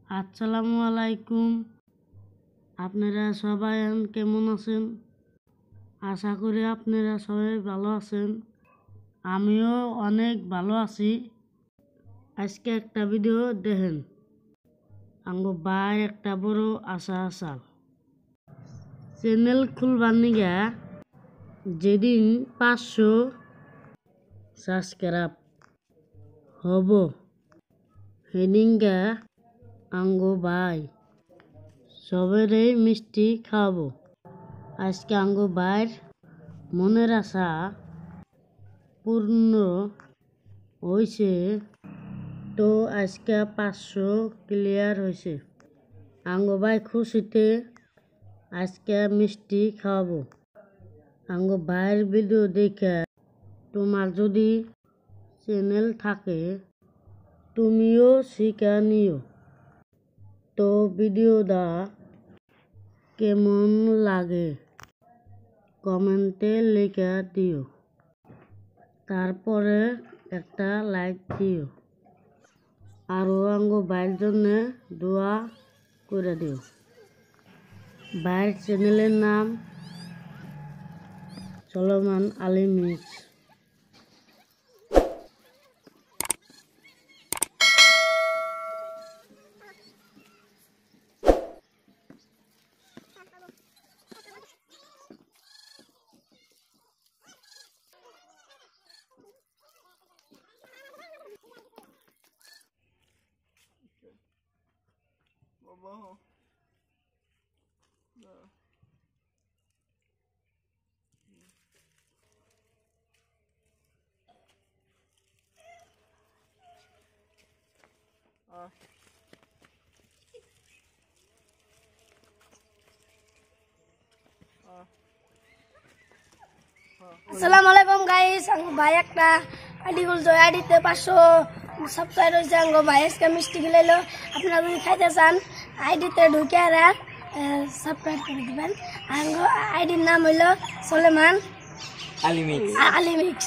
আসসালামু আলাইকুম। আপনারা সবাই কেমন আছেন? আশা করি আপনারা সবাই ভালো আছেন। আমিও অনেক ভালো আছি। আজকে একটা ভিডিও দেখেন। আঙ্গো ভাই একটা বড় আশা আসাল চ্যানেল খুলবার নিগা যেদিন 500 সাবস্ক্রাইব হব সেদিনগা আঙ্গো ভাই সবেরই মিষ্টি খাওয়াবো। আজকে আঙ্গো ভাইয়ের মনের আশা পূর্ণ হয়েছে। তো আজকে 500 ক্লিয়ার হয়েছে। আঙ্গো ভাই খুশিতে আজকে মিষ্টি খাওয়াবো। আঙ্গো ভাইয়ের ভিডিও দেখে তোমার যদি চ্যানেল থাকে তুমিও শিখা নিও। তো ভিডিওটা কেমন লাগে কমেন্টে লিখে দিও, তারপরে একটা লাইক দিও, আরও আঙ্গো ভাইয়ের জন্য দোয়া করে দিও। ভাইয়ের চ্যানেলের নাম সুলেমান আলী মিক্স। আসসালামু আলাইকুম গাইস। আঙ্গো ভাই একটা আইডি খুলছো, আইডিতে 500 সাবস্ক্রাইব হয়েছে। আঙ্গো ভাই আজকে মিষ্টি খিলাইলো। আপনারা যদি খাইতে চান আইডিতে ঢুকে আর সাবস্ক্রাইব করে দিবেন। আঙ্গো আইডির নাম হইলো সুলেমান আলী মিক্স।